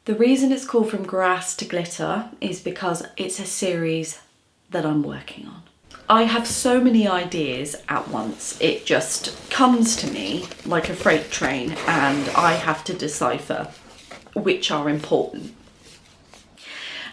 The reason it's called From Grass to Glitter is because it's a series that I'm working on. I have so many ideas at once. It just comes to me like a freight train and I have to decipher which are important.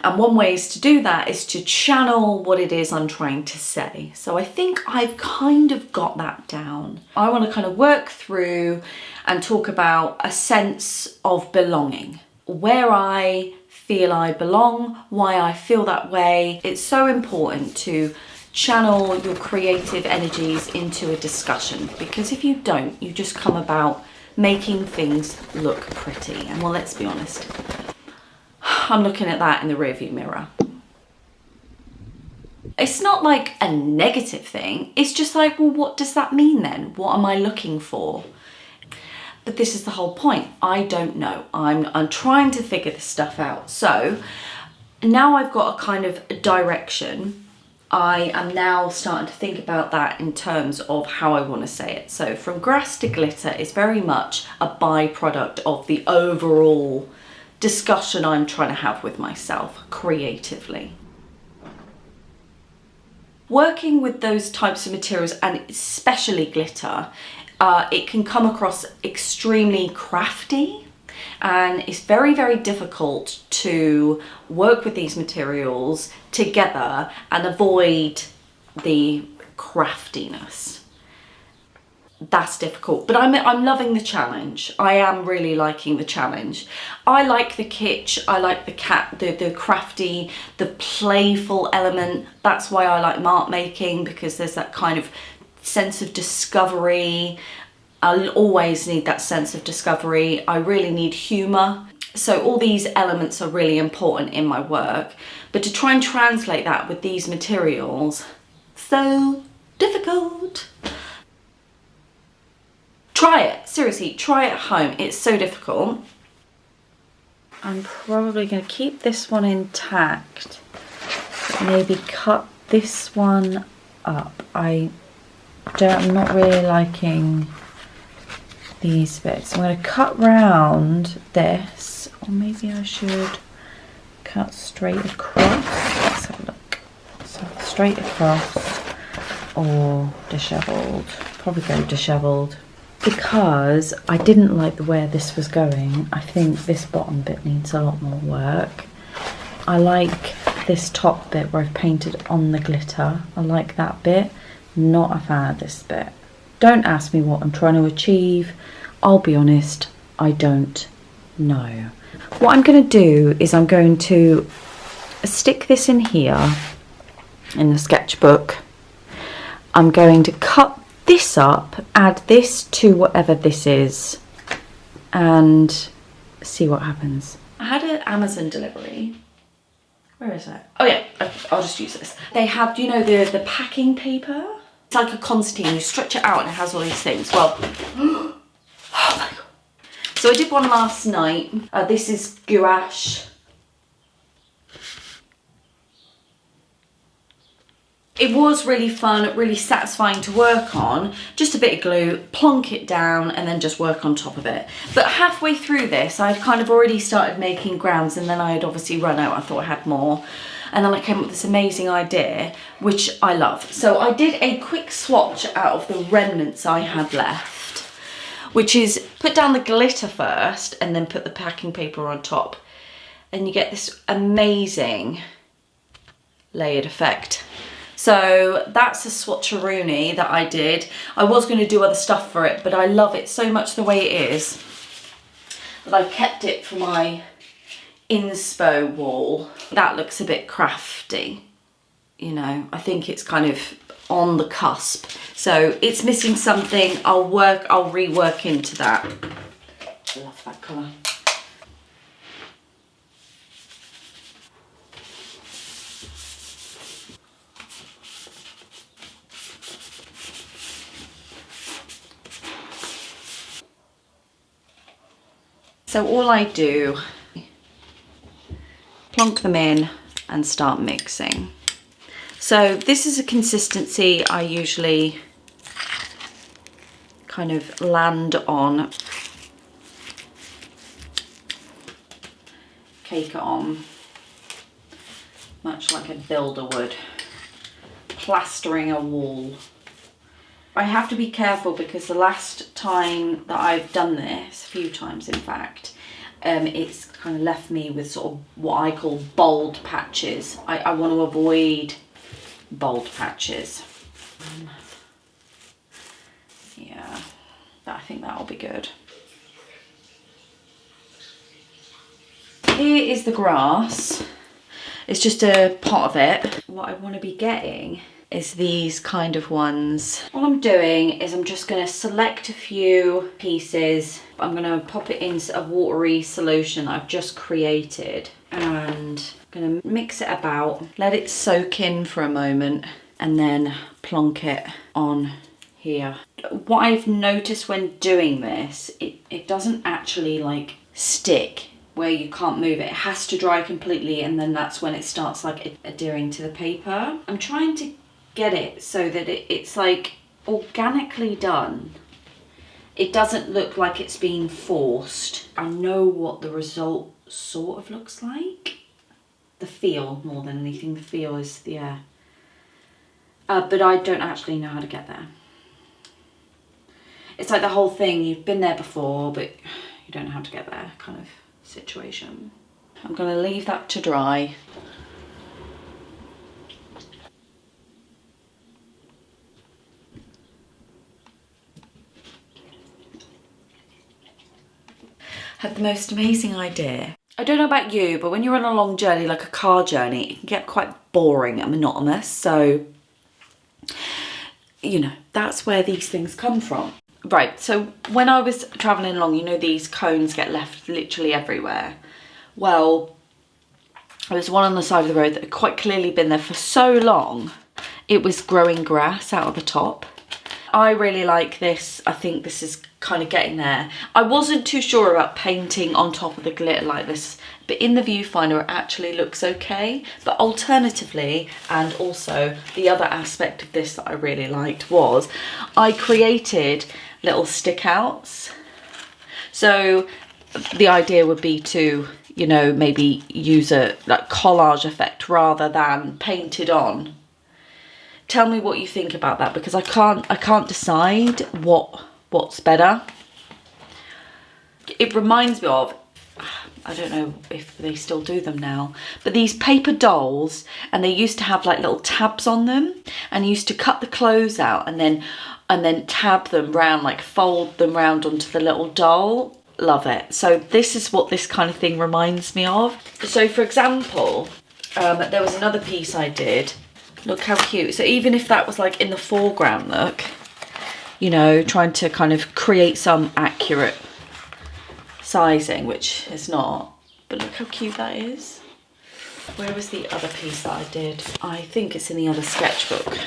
And one way is to do that is to channel what it is I'm trying to say. So I think I've kind of got that down. I want to kind of work through and talk about a sense of belonging, where I feel I belong, why I feel that way. It's so important to channel your creative energies into a discussion, because if you don't, you just come about making things look pretty. And well, let's be honest, I'm looking at that in the rearview mirror. It's not like a negative thing. It's just like, well, what does that mean then? What am I looking for? But this is the whole point. I don't know. I'm trying to figure this stuff out. So now I've got a kind of direction. I am now starting to think about that in terms of how I want to say it. So From Grass to Glitter is very much a byproduct of the overall discussion I'm trying to have with myself creatively. Working with those types of materials, and especially glitter, it can come across extremely crafty, and it's very, very difficult to work with these materials together and avoid the craftiness. That's difficult, but I'm loving the challenge. I am really liking the challenge. I like the kitsch, I like the crafty, the playful element. That's why I like mark making, because there's that kind of sense of discovery. I'll always need that sense of discovery. I really need humor. So all these elements are really important in my work, but to try and translate that with these materials, so difficult. Try it, seriously, try it at home. It's so difficult. I'm probably going to keep this one intact, but maybe cut this one up. I'm not really liking these bits. I'm going to cut round this, or maybe I should cut straight across. Let's have a look. So straight across or dishevelled. Probably go dishevelled, because I didn't like the way this was going. I think this bottom bit needs a lot more work. I like this top bit where I've painted on the glitter. I like that bit. Not a fan of this bit. Don't ask me what I'm trying to achieve. I'll be honest, I don't know. What I'm going to do is I'm going to stick this in here in the sketchbook. I'm going to cut this up, add this to whatever this is, and see what happens. I had an Amazon delivery. Where is it? Oh yeah, I'll just use this. They have, you know, the packing paper? It's like a concertina, you stretch it out and it has all these things. Well, oh my God. So I did one last night. This is gouache. It was really fun, really satisfying to work on. Just a bit of glue, plonk it down, and then just work on top of it. But halfway through this, I'd kind of already started making grounds, and then I had obviously run out. I thought I had more. And then I came up with this amazing idea, which I love. So I did a quick swatch out of the remnants I had left, which is put down the glitter first and then put the packing paper on top. And you get this amazing layered effect. So that's a swatcheroonie that I did. I was going to do other stuff for it, but I love it so much the way it is that I've kept it for my inspo wall. That looks a bit crafty, you know. I think it's kind of on the cusp. So it's missing something. I'll rework into that. I love that colour. So all I do, plonk them in and start mixing. So this is a consistency I usually kind of land on. cake it on, much like a builder would, plastering a wall. I have to be careful because the last time that I've done this, a few times in fact, it's kind of left me with sort of what I call bold patches. I want to avoid bold patches. Yeah, I think that'll be good. Here is the grass. It's just a pot of it. What I want to be getting is these kind of ones. All I'm doing is I'm just going to select a few pieces. I'm going to pop it into a watery solution I've just created, and I'm going to mix it about, let it soak in for a moment, and then plonk it on here. What I've noticed when doing this, it doesn't actually like stick where you can't move it. It has to dry completely, and then that's when it starts like adhering to the paper. I'm trying to get it so that it's like organically done. It doesn't look like it's being forced. I know what the result sort of looks like. The feel more than anything. The feel is, yeah. But I don't actually know how to get there. It's like the whole thing, you've been there before, but you don't know how to get there kind of situation. I'm going to leave that to dry. Had the most amazing idea. I don't know about you, but when you're on a long journey, like a car journey, it can get quite boring and monotonous. So, you know, that's where these things come from. Right, so when I was travelling along, you know, these cones get left literally everywhere. Well, there was one on the side of the road that had quite clearly been there for so long, it was growing grass out of the top. I really like this. I think this is kind of getting there. I wasn't too sure about painting on top of the glitter like this, but in the viewfinder it actually looks okay. But alternatively, and also the other aspect of this that I really liked was I created little stick outs. So the idea would be to, you know, maybe use a like collage effect rather than painted on. Tell me what you think about that, because I can't decide what's better. It reminds me of, I don't know if they still do them now, but these paper dolls, and they used to have like little tabs on them, and you used to cut the clothes out and then tab them round, like fold them round onto the little doll. Love it. So this is what this kind of thing reminds me of. So for example, there was another piece I did. Look how cute. So even if that was like in the foreground, look, you know, trying to kind of create some accurate sizing, which is not, but look how cute that is. Where was the other piece that I did? I think it's in the other sketchbook.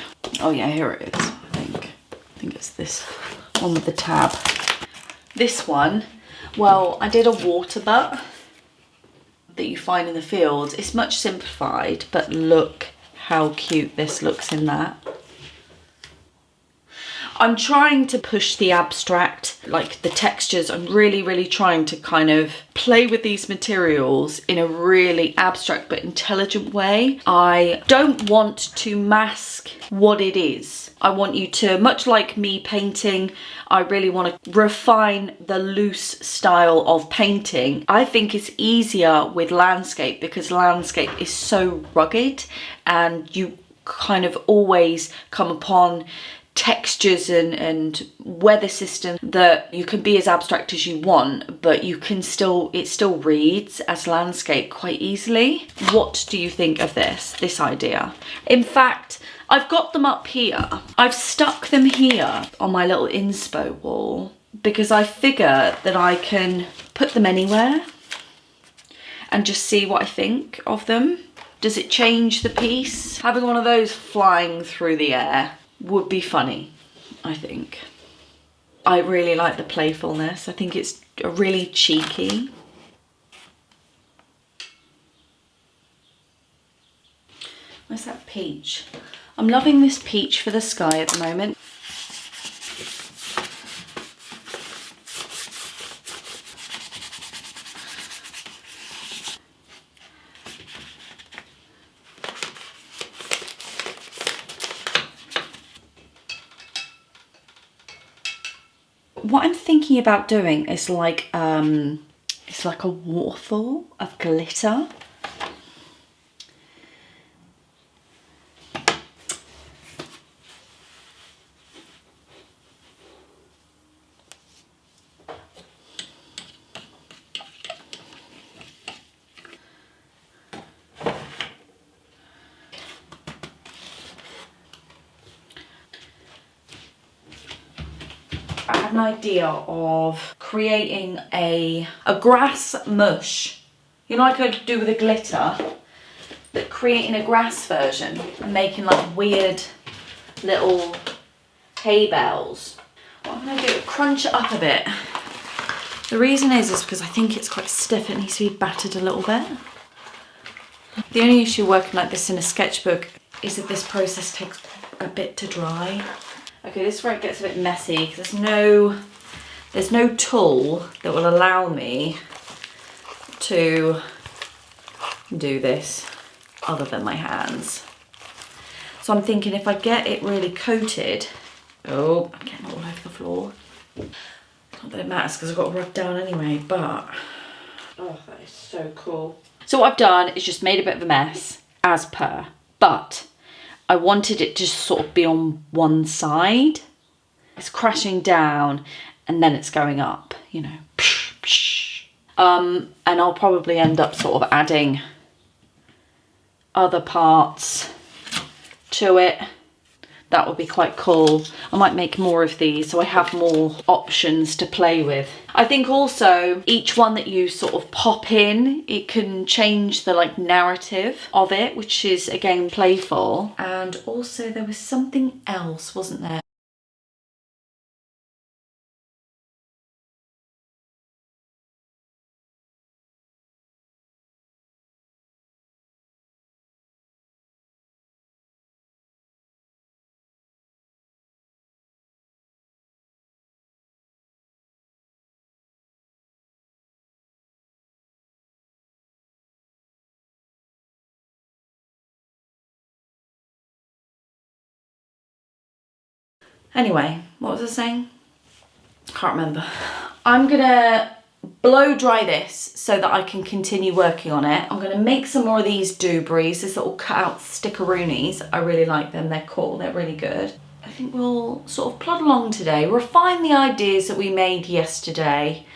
Oh yeah, here it is, I think it's this one with the tab. This one, well, I did a water butt that you find in the fields. It's much simplified, but look how cute this looks in that. I'm trying to push the abstract, like the textures. I'm really trying to kind of play with these materials in a really abstract but intelligent way. I don't want to mask what it is. I want you to, much like me painting, I really want to refine the loose style of painting. I think it's easier with landscape because landscape is so rugged and you kind of always come upon textures and weather systems that you can be as abstract as you want, but you can still, it still reads as landscape quite easily. What do you think of this idea? In fact, I've got them up here. I've stuck them here on my little inspo wall because I figure that I can put them anywhere and just see what I think of them. Does it change the piece? Having one of those flying through the air would be funny, I think. I really like the playfulness. I think it's really cheeky. Where's that peach? I'm loving this peach for the sky at the moment. what I'm thinking about doing is like, it's like a waterfall of glitter. I had an idea of creating a grass mush, you know, like I could do with a glitter, but creating a grass version and making like weird little hay bells. What I'm gonna do is crunch it up a bit. The reason is because I think it's quite stiff, it needs to be battered a little bit. The only issue working like this in a sketchbook is that this process takes a bit to dry. Okay, this is where it gets a bit messy because there's no tool that will allow me to do this other than my hands. So I'm thinking if I get it really coated, oh, I'm getting all over the floor. Not that it matters because I've got to rub down anyway, but oh, that is so cool. So what I've done is just made a bit of a mess as per, but I wanted it to just sort of be on one side. It's crashing down and then it's going up, you know. And I'll probably end up sort of adding other parts to it. That would be quite cool. I might make more of these so I have more options to play with. I think also each one that you sort of pop in, it can change the like narrative of it, which is again playful. And also there was something else, wasn't there? Anyway, what was I saying? Can't remember. I'm gonna blow dry this so that I can continue working on it. I'm gonna make some more of these dooberries, these little cut out stickeroonies. I really like them, they're cool, they're really good. I think we'll sort of plod along today, refine the ideas that we made yesterday,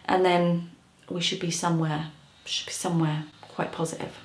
and then we should be somewhere quite positive.